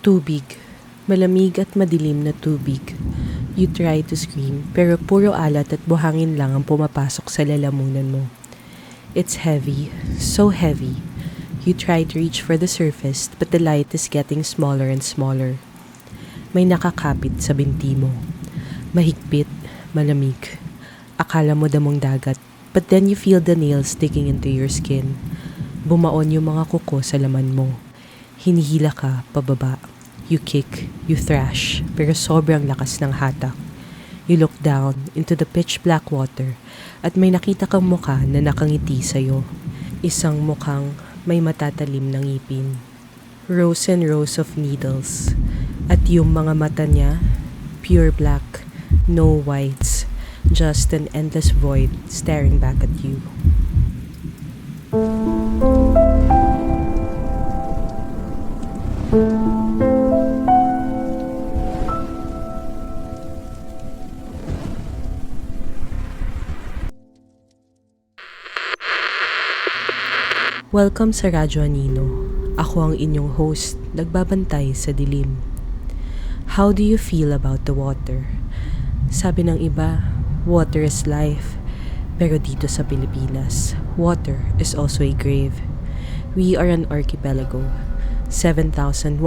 Tubig. Malamig at madilim na tubig. You try to scream, pero puro alat at buhangin lang ang pumapasok sa lalamunan mo. It's heavy, so heavy. You try to reach for the surface, but the light is getting smaller and smaller. May nakakapit sa binti mo. Mahigpit, malamig. Akala mo damong dagat, but then you feel the nails digging into your skin. Bumaon yung mga kuko sa laman mo. Hinihila ka pababa. You kick, you thrash, pero sobrang lakas ng hatak. You look down into the pitch black water at may nakita kang mukha na nakangiti sa'yo. Isang mukhang may matatalim ng ngipin. Rows and rows of needles. At yung mga mata niya, pure black, no whites, just an endless void staring back at you. Welcome sa Radyo Anino. Ako ang inyong host, nagbabantay sa dilim. How do you feel about the water? Sabi ng iba, water is life. Pero dito sa Pilipinas, water is also a grave. We are an archipelago. 7,107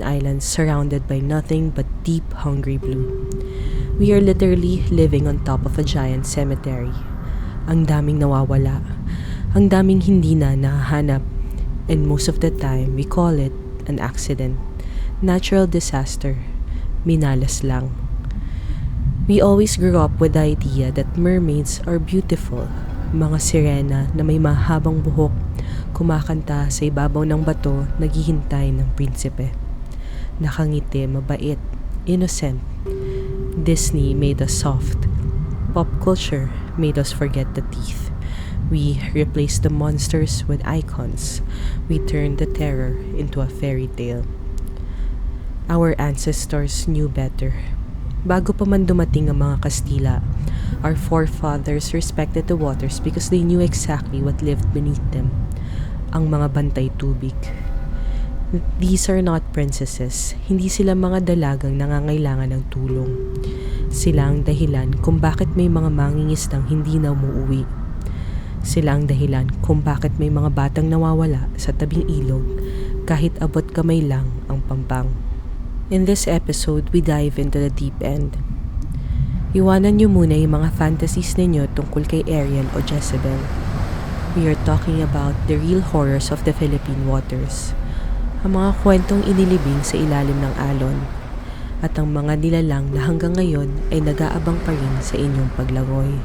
islands surrounded by nothing but deep, hungry blue. We are literally living on top of a giant cemetery. Ang daming nawawala. Ang daming hindi na nahahanap, and most of the time we call it an accident, natural disaster, minalas lang. We always grew up with the idea that mermaids are beautiful, mga sirena na may mahabang buhok, kumakanta sa ibabaw ng bato, naghihintay ng prinsipe. Nakangiti, mabait, innocent. Disney made us soft. Pop culture made us forget the teeth. We replaced the monsters with icons. We turned the terror into a fairy tale. Our ancestors knew better. Bago pa man dumating ang mga Kastila, our forefathers respected the waters because they knew exactly what lived beneath them. Ang mga bantay tubig. These are not princesses. Hindi sila mga dalagang nangangailangan ng tulong. Sila ang dahilan kung bakit may mga mangingisdang hindi na umuuwi. Sila ang dahilan kung bakit may mga batang nawawala sa tabing ilog kahit abot kamay lang ang pampang. In this episode, we dive into the deep end. Iwanan niyo muna yung mga fantasies ninyo tungkol kay Ariel o Jezebel. We are talking about the real horrors of the Philippine waters. Ang mga kwentong inilibing sa ilalim ng alon at ang mga nilalang na hanggang ngayon ay nag-aabang pa rin sa inyong paglangoy.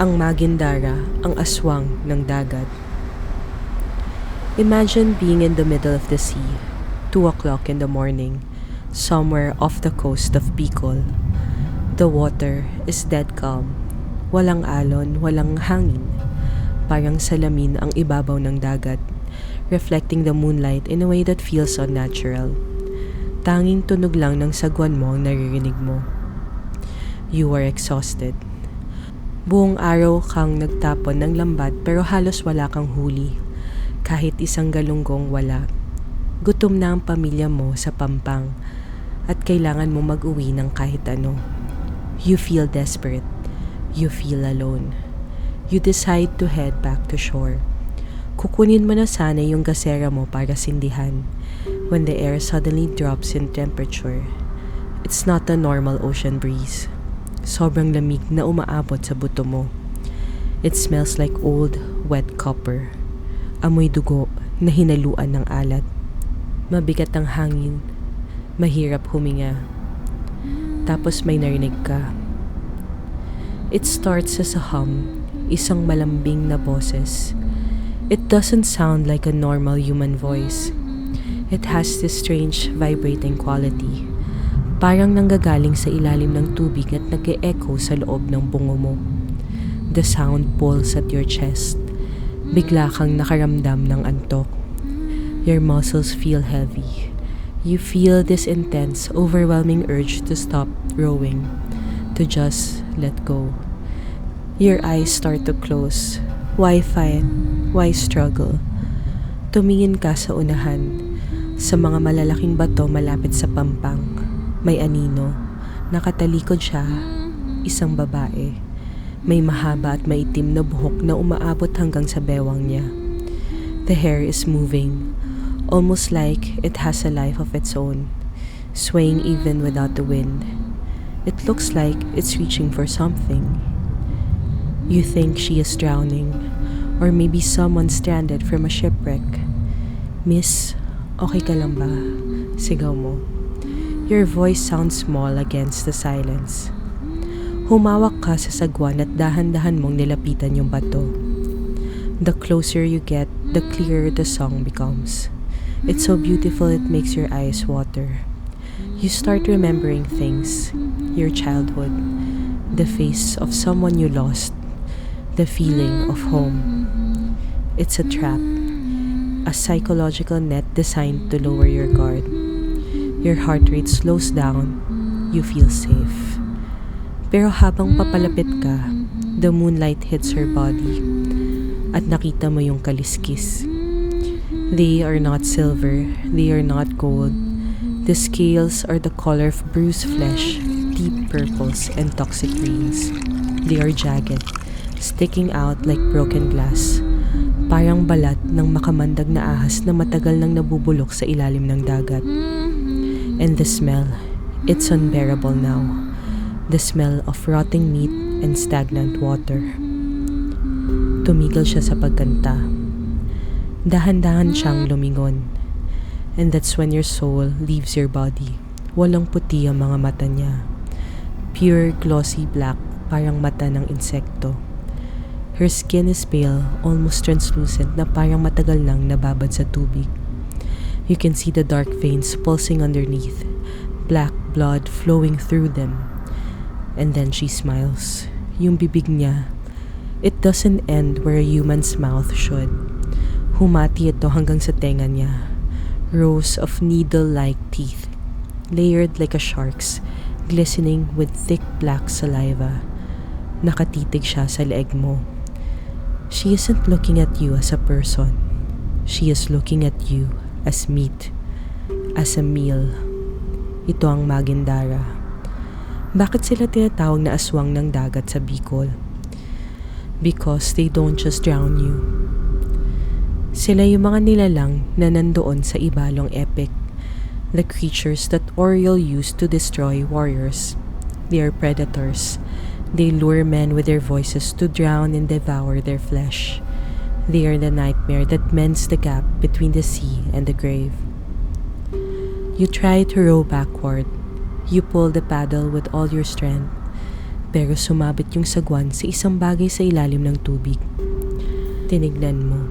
Ang Maguindara, ang aswang ng dagat. Imagine being in the middle of the sea, 2 o'clock in the morning, somewhere off the coast of Bicol. The water is dead calm. Walang alon, walang hangin. Parang salamin ang ibabaw ng dagat, reflecting the moonlight in a way that feels unnatural. Tanging tunog lang ng sagwan mo ang naririnig mo. You are exhausted. Buong araw kang nagtapon ng lambat pero halos wala kang huli. Kahit isang galunggong wala. Gutom na ang pamilya mo sa pampang at kailangan mo mag-uwi ng kahit ano. You feel desperate. You feel alone. You decide to head back to shore. Kukunin mo na sana yung gasera mo para sindihan when the air suddenly drops in temperature. It's not a normal ocean breeze. Sobrang lamig na umaabot sa buto mo. It smells like old, wet copper. Amoy dugo na hinaluan ng alat. Mabigat ang hangin. Mahirap huminga. Tapos may narinig ka. It starts as a hum, isang malambing na boses. It doesn't sound like a normal human voice. It has this strange vibrating quality. Parang nanggagaling sa ilalim ng tubig at nag-e-echo sa loob ng bungo mo. The sound pulls at your chest. Bigla kang nakaramdam ng antok. Your muscles feel heavy. You feel this intense, overwhelming urge to stop rowing, to just let go. Your eyes start to close. Why fight? Why struggle? Tumingin ka sa unahan, sa mga malalaking bato malapit sa pampang. May anino, nakatalikod siya, isang babae. May mahaba at maitim na buhok na umaabot hanggang sa bewang niya. The hair is moving, almost like it has a life of its own, swaying even without the wind. It looks like it's reaching for something. You think she is drowning, or maybe someone stranded from a shipwreck. Miss, okay ka lang ba? Sigaw mo. Your voice sounds small against the silence. Humawak ka sa sagwan at dahan-dahan mong nilapitan yung bato. The closer you get, the clearer the song becomes. It's so beautiful it makes your eyes water. You start remembering things, your childhood, the face of someone you lost, the feeling of home. It's a trap, a psychological net designed to lower your guard. Your heart rate slows down, you feel safe. Pero habang papalapit ka, the moonlight hits her body at nakita mo yung kaliskis. They are not silver, they are not gold. The scales are the color of bruised flesh, deep purples and toxic greens. They are jagged, sticking out like broken glass. Parang balat ng makamandag na ahas na matagal nang nabubulok sa ilalim ng dagat. And the smell, it's unbearable now. The smell of rotting meat and stagnant water. Tumigil siya sa pagkanta. Dahan-dahan siyang lumingon. And that's when your soul leaves your body. Walang puti ang mga mata niya. Pure glossy black, parang mata ng insekto. Her skin is pale, almost translucent na parang matagal nang nababad sa tubig. You can see the dark veins pulsing underneath, black blood flowing through them. And then she smiles. Yung bibig niya, it doesn't end where a human's mouth should. Humati ito hanggang sa tenga niya. Rows of needle-like teeth, layered like a shark's, glistening with thick black saliva. Nakatitig siya sa leeg mo. She isn't looking at you as a person. She is looking at you as meat, as a meal. Ito ang Magindara. Bakit sila tinatawag na aswang ng dagat sa Bicol? Because they don't just drown you. Sila yung mga nilalang na nandoon sa Ibalong epic, the creatures that Oriol used to destroy warriors. They are predators. They lure men with their voices to drown and devour their flesh. They are the nightmare that mends the gap between the sea and the grave. You try to row backward. You pull the paddle with all your strength. Pero sumabit yung sagwan sa isang bagay sa ilalim ng tubig. Tinignan mo.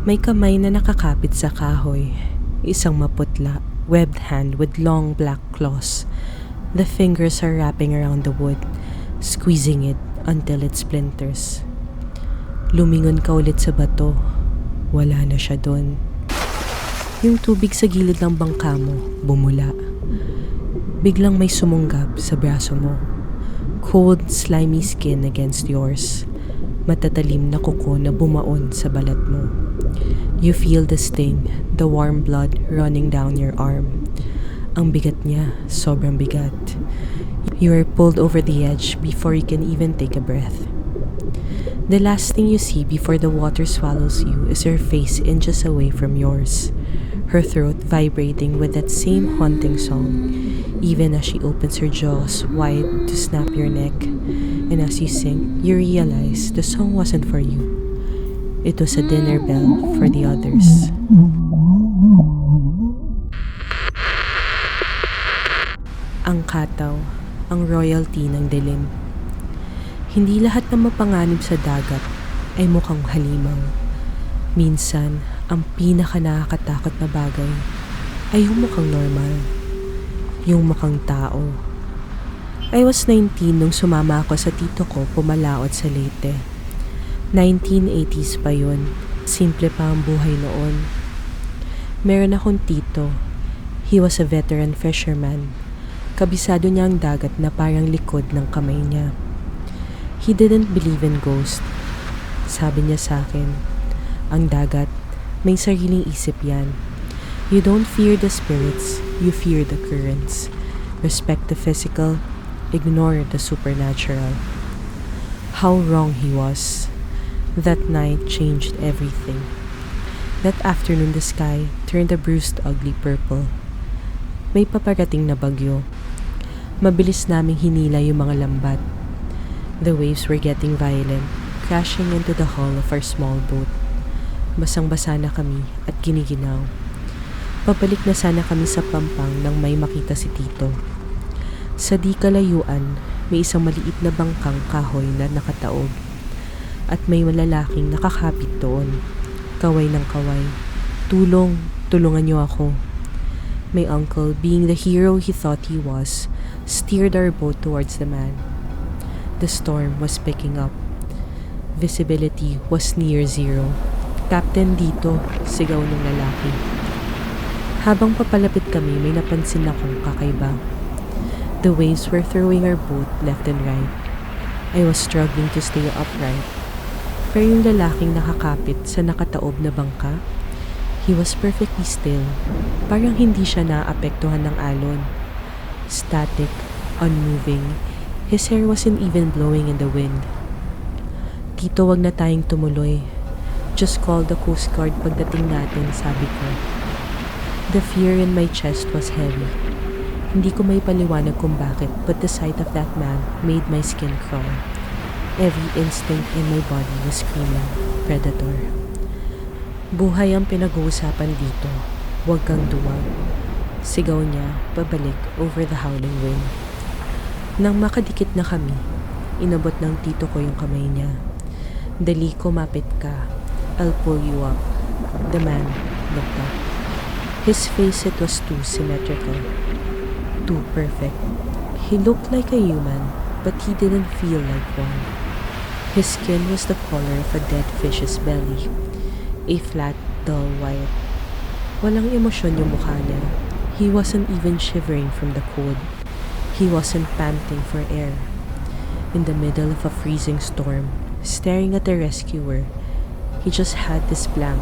May kamay na nakakapit sa kahoy. Isang maputla, webbed hand with long black claws. The fingers are wrapping around the wood, squeezing it until it splinters. Lumingon ka ulit sa bato. Wala na siya doon. Yung tubig sa gilid ng bangka mo, bumula. Biglang may sumunggab sa braso mo. Cold, slimy skin against yours. Matatalim na kuko na bumaon sa balat mo. You feel the sting, the warm blood running down your arm. Ang bigat niya, sobrang bigat. You are pulled over the edge before you can even take a breath. The last thing you see before the water swallows you is her face inches away from yours, her throat vibrating with that same haunting song, even as she opens her jaws wide to snap your neck. And as you sing, you realize the song wasn't for you. It was a dinner bell for the others. Ang kataw, ang royalty ng dilim. Hindi lahat ng mapanganib sa dagat ay mukhang halimaw. Minsan, ang pinaka nakakatakot na bagay ay yung mukhang normal. Yung mukhang tao. I was 19 nung sumama ako sa tito ko pumalaot sa Leyte. 1980s pa yun. Simple pa ang buhay noon. Meron akong tito. He was a veteran fisherman. Kabisado niya ang dagat na parang likod ng kamay niya. He didn't believe in ghosts. Sabi niya sa akin, ang dagat, may sariling isip yan. You don't fear the spirits, you fear the currents. Respect the physical, ignore the supernatural. How wrong he was. That night changed everything. That afternoon the sky turned a bruised ugly purple. May paparating na bagyo. Mabilis naming hinila yung mga lambat. The waves were getting violent, crashing into the hull of our small boat. Basang-basa na kami at giniginaw. Pabalik na sana kami sa Pampang nang may makita si Tito. Sa di kalayuan, may isang maliit na bangkang kahoy na nakataob. At may malalaking nakakapit doon. Kaway ng kaway. Tulong, tulungan niyo ako. My uncle, being the hero he thought he was, steered our boat towards the man. The storm was picking up. Visibility was near zero. Captain Dito, sigaw ng lalaki. Habang papalapit kami, may napansin akong kakaiba. The waves were throwing our boat left and right. I was struggling to stay upright. Pero yung lalaking nakakapit sa nakataob na bangka, he was perfectly still. Parang hindi siya naapektuhan ng alon. Static, unmoving. His hair wasn't even blowing in the wind. Tito, wag na tayong tumuloy. Just call the Coast Guard pagdating natin, sabi ko. The fear in my chest was heavy. Hindi ko may paliwanag kung bakit, but the sight of that man made my skin crawl. Every instinct in my body was screaming, predator. Buhay ang pinag-uusapan dito. Huwag kang duwag. Sigaw niya, pabalik over the howling wind. Nang makadikit na kami, inabot ng tito ko yung kamay niya. Dali, kumapit ka. I'll pull you up. The man looked up. His face, it was too symmetrical. Too perfect. He looked like a human, but he didn't feel like one. His skin was the color of a dead fish's belly. A flat, dull white. Walang emosyon yung mukha niya. He wasn't even shivering from the cold. He wasn't panting for air. In the middle of a freezing storm, staring at the rescuer, he just had this blank,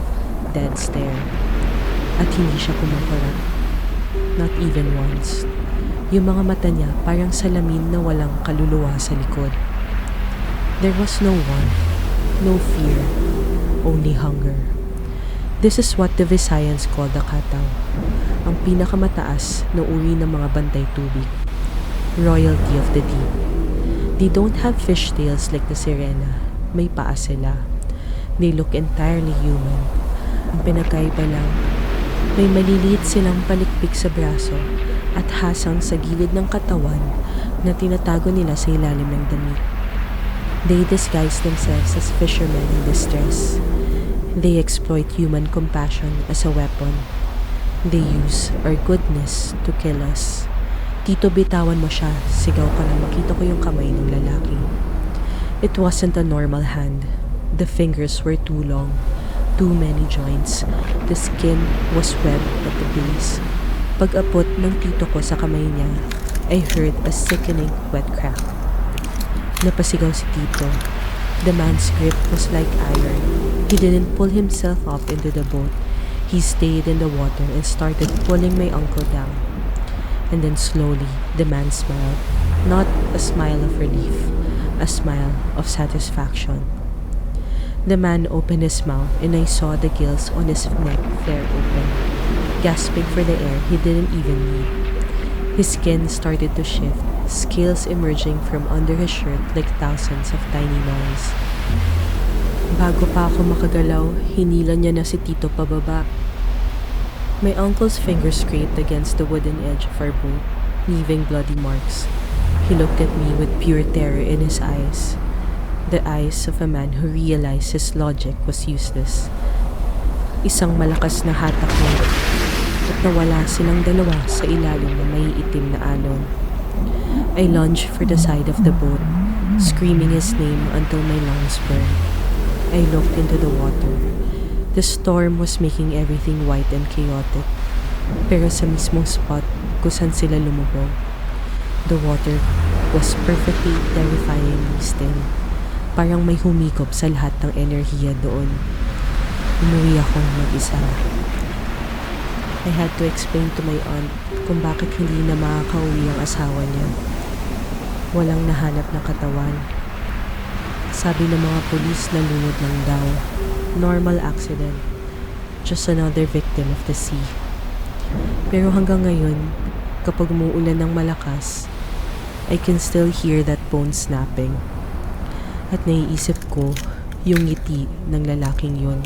dead stare. At hindi siya kumakulat. Not even once. Yung mga mata niya parang salamin na walang kaluluwa sa likod. There was no warmth, no fear, only hunger. This is what the Visayans call the kataw, ang pinakamataas na uri ng mga bantay tubig. Royalty of the deep. They don't have fish tails like the sirena. May paa sila. They look entirely human. Ang pinagkaiba lang, may maliliit silang palikpik sa braso at hasang sa gilid ng katawan na tinatago nila sa ilalim ng damit. They disguise themselves as fishermen in distress. They exploit human compassion as a weapon. They use our goodness to kill us. Tito, bitawan mo siya. Sigaw ka na makita ko yung kamay ng lalaki. It wasn't a normal hand. The fingers were too long. Too many joints. The skin was webbed at the base. Pag-apot ng tito ko sa kamay niya, I heard a sickening wet crack. Napasigaw si Tito. The man's grip was like iron. He didn't pull himself up into the boat. He stayed in the water and started pulling my uncle down. And then slowly, the man smiled. Not a smile of relief, a smile of satisfaction. The man opened his mouth and I saw the gills on his neck flare open. Gasping for the air he didn't even need. His skin started to shift, scales emerging from under his shirt like thousands of tiny gnawings. Bago pa ako makagalaw, hinila niya na si Tito pababa. My uncle's fingers scraped against the wooden edge of our boat, leaving bloody marks. He looked at me with pure terror in his eyes. The eyes of a man who realized his logic was useless. Isang malakas na hatak niya at nawala silang dalawa sa ilalim ng maiitim na alon. I lunged for the side of the boat, screaming his name until my lungs burned. I looked into the water. The storm was making everything white and chaotic. Pero sa mismong spot kung saan sila lumubog, the water was perfectly terrifyingly still. Parang may humikop sa lahat ng enerhiya doon. Umuwi akong mag-isa. I had to explain to my aunt kung bakit hindi na makakauwi ang asawa niya. Walang nahanap na katawan. Sabi ng mga pulis na lunod lang daw. Normal accident. Just another victim of the sea. Pero hanggang ngayon, kapag umuulan ng malakas, I can still hear that bone snapping. At naiisip ko yung ngiti ng lalaking yun.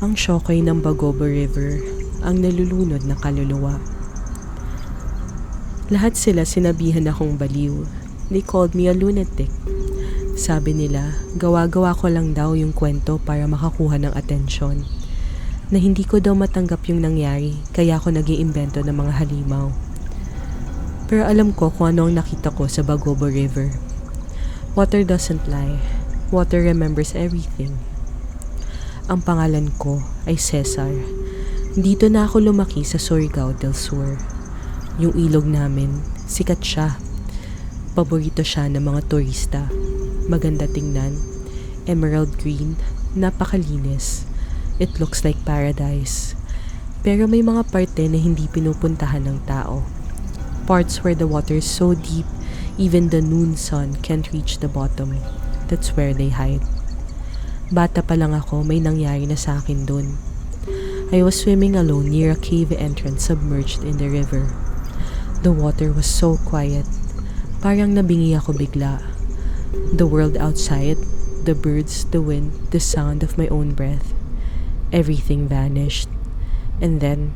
Ang Shokoy ng Bagobo River ang nalulunod na kaluluwa. Lahat sila sinabihan akong baliw. They called me a lunatic. Sabi nila, gawa-gawa ko lang daw yung kwento para makakuha ng atensyon. Na hindi ko daw matanggap yung nangyari, kaya ako nag-iimbento ng mga halimaw. Pero alam ko kung ano ang nakita ko sa Bagobo River. Water doesn't lie. Water remembers everything. Ang pangalan ko ay Cesar. Dito na ako lumaki sa Surigao del Sur. Yung ilog namin, sikat siya. Paborito siya ng mga turista. Maganda tingnan, emerald green, napakalinis. It looks like paradise. Pero may mga parte na hindi pinupuntahan ng tao. Parts where the water is so deep, even the noon sun can't reach the bottom. That's where they hide. Bata pa lang ako, may nangyari na sa akin dun. I was swimming alone near a cave entrance submerged in the river. The water was so quiet. Parang nabingi ako bigla. The world outside, the birds, the wind, the sound of my own breath. Everything vanished. And then,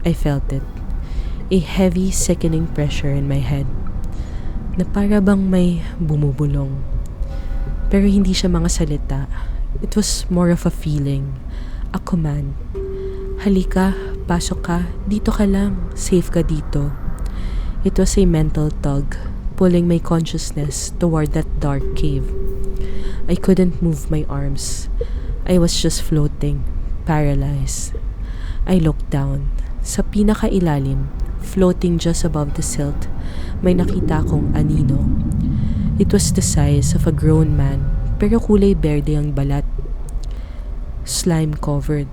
I felt it. A heavy, sickening pressure in my head. Na para bang may bumubulong. Pero hindi siya mga salita. It was more of a feeling. A command. Halika, pasok ka, dito ka lang, safe ka dito. It was a mental tug, pulling my consciousness toward that dark cave. I couldn't move my arms. I was just floating, paralyzed. I looked down. Sa pinakailalim, floating just above the silt, may nakita akong anino. It was the size of a grown man, pero kulay berde ang balat. Slime covered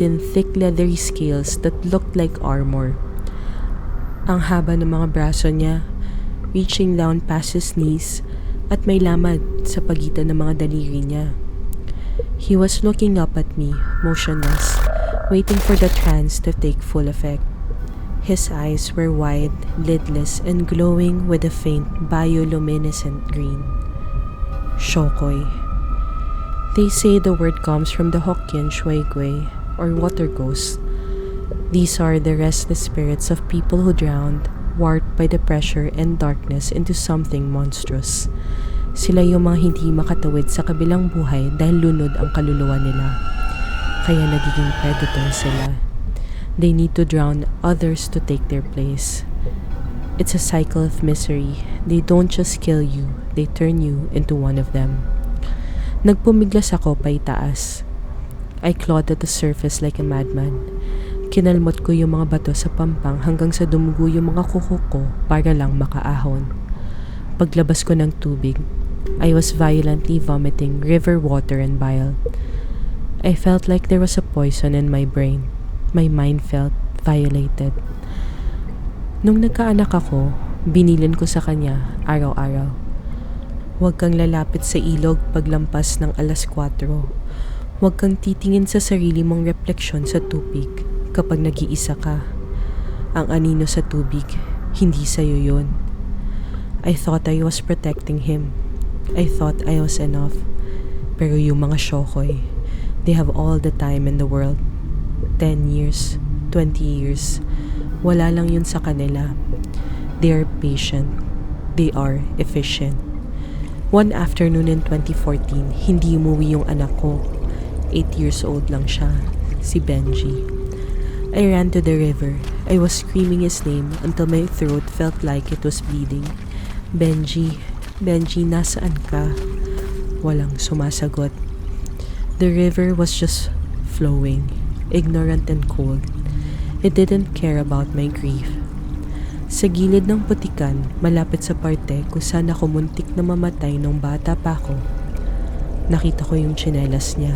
in thick leathery scales that looked like armor. Ang haba ng mga braso niya, reaching down past his knees, at may lamad sa pagitan ng mga daliri niya. He was looking up at me, motionless, waiting for the trance to take full effect. His eyes were wide, lidless, and glowing with a faint bioluminescent green. Shokoy. They say the word comes from the Hokkien Shuigui, or water ghost. These are the restless spirits of people who drowned, warped by the pressure and darkness into something monstrous. Sila yung mga hindi makatawid sa kabilang buhay dahil lunod ang kaluluwa nila. Kaya nagiging predator sila. They need to drown others to take their place. It's a cycle of misery. They don't just kill you, they turn you into one of them. Nagpumiglas ako paitaas. I clawed at the surface like a madman. Kinalmot ko yung mga bato sa pampang hanggang sa dumugo yung mga kuko ko para lang makaahon. Paglabas ko ng tubig, I was violently vomiting river water and bile. I felt like there was a poison in my brain. My mind felt violated. Nung nagkaanak ako, binilin ko sa kanya araw-araw. Huwag kang lalapit sa ilog paglampas ng 4:00. Huwag kang titingin sa sarili mong refleksyon sa tubig kapag nag-iisa ka. Ang anino sa tubig, hindi sa'yo yun. I thought I was protecting him. I thought I was enough. Pero yung mga Shokoy, they have all the time in the world. 10 years, 20 years, wala lang yun sa kanila. They are patient. They are efficient. One afternoon in 2014, hindi umuwi yung anak ko. 8 years old lang siya, si Benji. I ran to the river. I was screaming his name until my throat felt like it was bleeding. Benji, Benji, nasaan ka? Walang sumasagot. The river was just flowing, ignorant and cold. It didn't care about my grief. Sa gilid ng putikan, malapit sa parte kung saan ako muntik na mamatay nung bata pa ako, nakita ko yung tsinelas niya.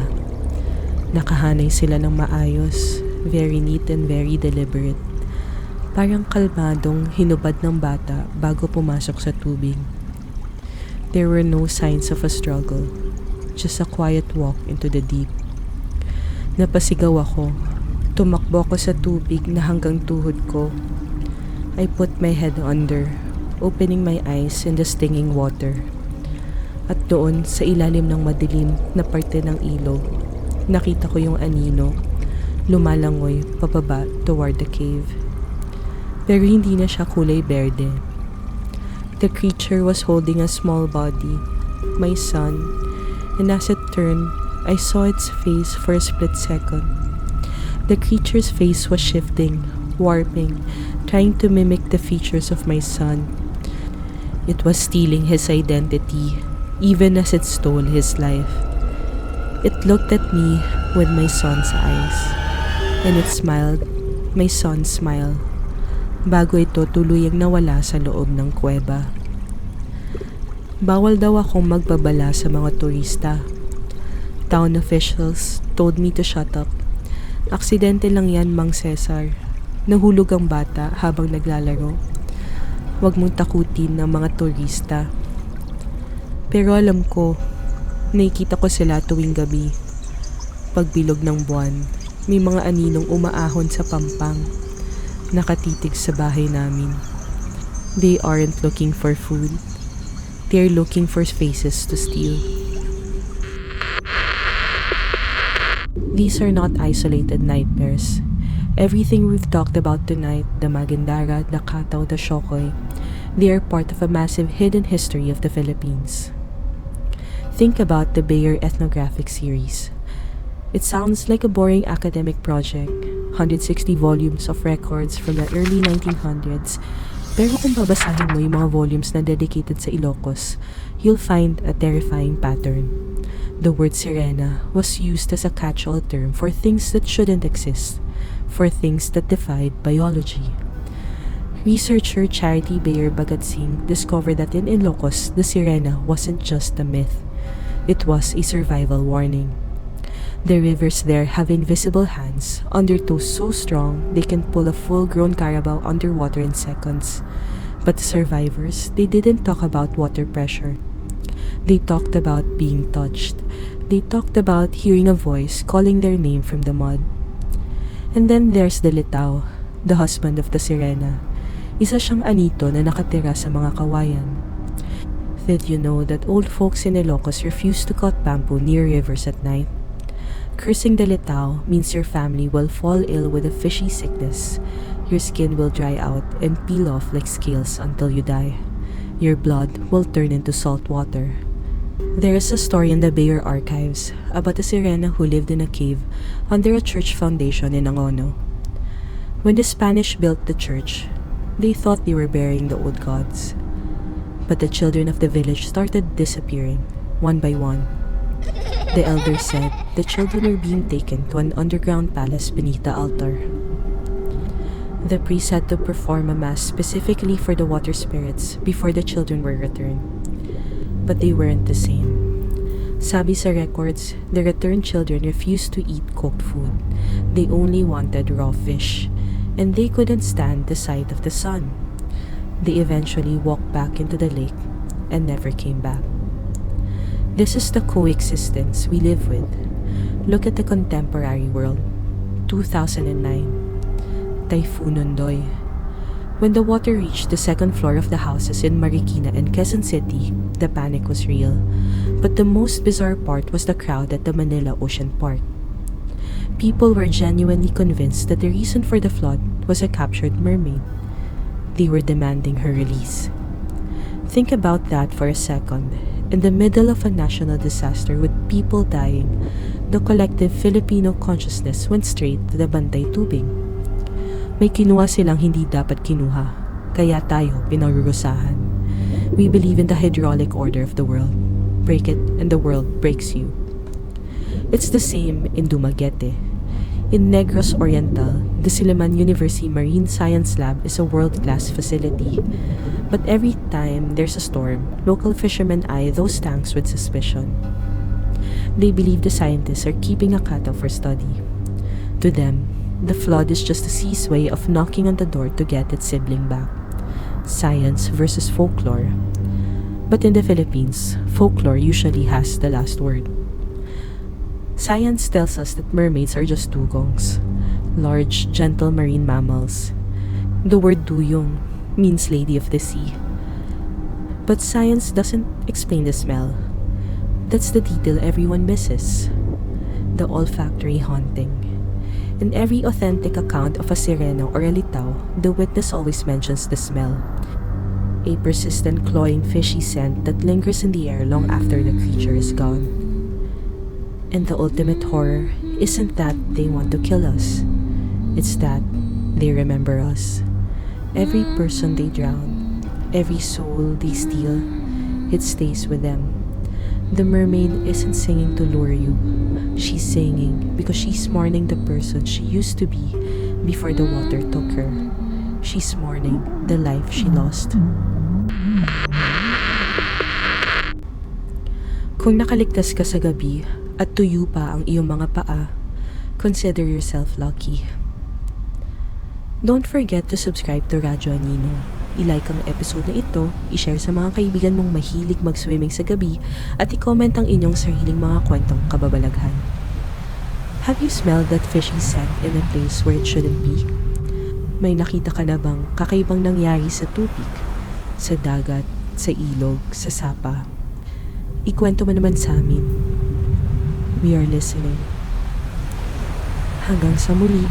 Nakahanay sila ng maayos, very neat and very deliberate. Parang kalmadong hinubad ng bata bago pumasok sa tubig. There were no signs of a struggle, just a quiet walk into the deep. Napasigaw ako. Tumakbo ako sa tubig na hanggang tuhod ko. I put my head under, opening my eyes in the stinging water. At doon sa ilalim ng madilim na parte ng ilog, nakita ko yung anino, lumalangoy pababa toward the cave. Pero hindi na siya kulay berde. The creature was holding a small body, my son, and as it turned, I saw its face for a split second. The creature's face was shifting, warping, trying to mimic the features of my son. It was stealing his identity, even as it stole his life. It looked at me with my son's eyes, and it smiled, my son's smile, bago ito tuluyang nawala sa loob ng kuweba. Bawal daw akong magbabala sa mga turista. Town officials told me to shut up. Aksidente lang yan, Mang Cesar. Nahulog ang bata habang naglalaro. Huwag mong takutin ng mga turista. Pero alam ko, nakikita ko sila tuwing gabi. Pagbilog ng buwan, may mga aninong umaahon sa pampang, nakatitig sa bahay namin. They aren't looking for food. They're looking for faces to steal. These are not isolated nightmares. Everything we've talked about tonight, the Magandara, the Kataw, the Shokoy, they are part of a massive hidden history of the Philippines. Think about the Bayer Ethnographic Series. It sounds like a boring academic project, 160 volumes of records from the early 1900s, pero kung babasahin mo yung mga volumes na dedicated sa Ilocos, you'll find a terrifying pattern. The word sirena was used as a catch-all term for things that shouldn't exist, for things that defied biology. Researcher Charity Bayer Bagatsing discovered that in Ilocos, the sirena wasn't just a myth. It was a survival warning. The rivers there have invisible hands, undertows so strong they can pull a full-grown carabao underwater in seconds. But the survivors, they didn't talk about water pressure. They talked about being touched. They talked about hearing a voice calling their name from the mud. And then there's the Litaw, the husband of the sirena. Isa siyang anito na nakatira sa mga kawayan. Did you know that old folks in Ilocos refuse to cut bamboo near rivers at night? Cursing the Litaw means your family will fall ill with a fishy sickness. Your skin will dry out and peel off like scales until you die. Your blood will turn into salt water. There is a story in the Bayer archives about a sirena who lived in a cave under a church foundation in Angono. When the Spanish built the church, they thought they were burying the old gods. But the children of the village started disappearing, one by one. The elders said the children were being taken to an underground palace beneath the altar. The priest had to perform a mass specifically for the water spirits before the children were returned. But they weren't the same. Sabi sa records, the returned children refused to eat cooked food. They only wanted raw fish, and they couldn't stand the sight of the sun. They eventually walked back into the lake and never came back. This is the coexistence we live with. Look at the contemporary world. 2009. Typhoon Nondoy. When the water reached the second floor of the houses in Marikina and Quezon City, the panic was real. But the most bizarre part was the crowd at the Manila Ocean Park. People were genuinely convinced that the reason for the flood was a captured mermaid. They were demanding her release. Think about that for a second. In the middle of a national disaster with people dying, the collective Filipino consciousness went straight to the Bantay Tubig. May kinuha silang hindi dapat kinuha, kaya tayo pinarurusahan. We believe in the hydraulic order of the world. Break it and the world breaks you. It's the same in Dumaguete. In Negros Oriental, the Silliman University Marine Science Lab is a world-class facility. But every time there's a storm, local fishermen eye those tanks with suspicion. They believe the scientists are keeping a cattle for study. To them, the flood is just a sea's way of knocking on the door to get its sibling back. Science versus folklore. But in the Philippines, folklore usually has the last word. Science tells us that mermaids are just dugongs, large, gentle marine mammals. The word duyong means lady of the sea. But science doesn't explain the smell. That's the detail everyone misses. The olfactory haunting. In every authentic account of a sireno or a litaw, the witness always mentions the smell. A persistent cloying fishy scent that lingers in the air long after the creature is gone. And the ultimate horror isn't that they want to kill us. It's that they remember us. Every person they drown, every soul they steal, it stays with them. The mermaid isn't singing to lure you. She's singing because she's mourning the person she used to be before the water took her. She's mourning the life she lost. Kung nakaligtas ka sa gabi at tuyo pa ang iyong mga paa, consider yourself lucky. Don't forget to subscribe to Radyo Anino. I-like ang episode na ito, i-share sa mga kaibigan mong mahilig mag-swimming sa gabi, at i-comment ang inyong sariling mga kwentong kababalaghan. Have you smelled that fishy scent in a place where it shouldn't be? May nakita ka na bang kakaibang nangyari sa tubig, sa dagat, sa ilog, sa sapa? Ikwento mo naman sa amin. We are listening. Hanggang sa muli,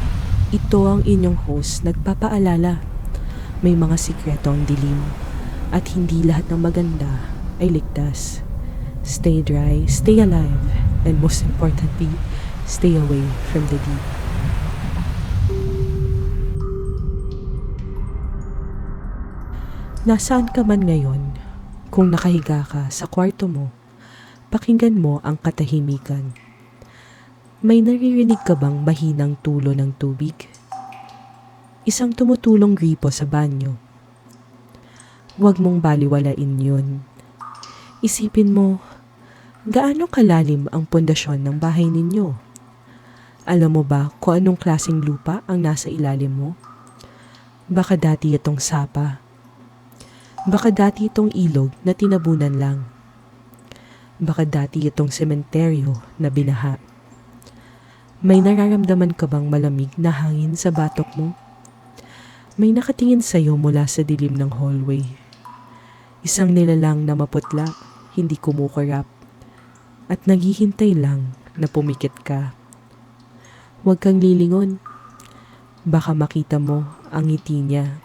ito ang inyong host nagpapaalala. May mga sikreto ang dilim at hindi lahat ng maganda ay ligtas. Stay dry, stay alive, and most importantly, stay away from the deep. Nasaan ka man ngayon, kung nakahiga ka sa kwarto mo, pakinggan mo ang katahimikan. May naririnig ka bang mahinang tulo ng tubig? Isang tumutulong gripo sa banyo. Huwag mong baliwalain yun. Isipin mo, gaano kalalim ang pundasyon ng bahay ninyo? Alam mo ba kung anong klaseng lupa ang nasa ilalim mo? Baka dati itong sapa. Baka dati itong ilog na tinabunan lang. Baka dati itong sementeryo na binaha. May nararamdaman ka bang malamig na hangin sa batok mo? May nakatingin sa'yo mula sa dilim ng hallway. Isang nilalang na maputla, hindi kumukurap, at naghihintay lang na pumikit ka. Huwag kang lilingon. Baka makita mo ang ngiti niya.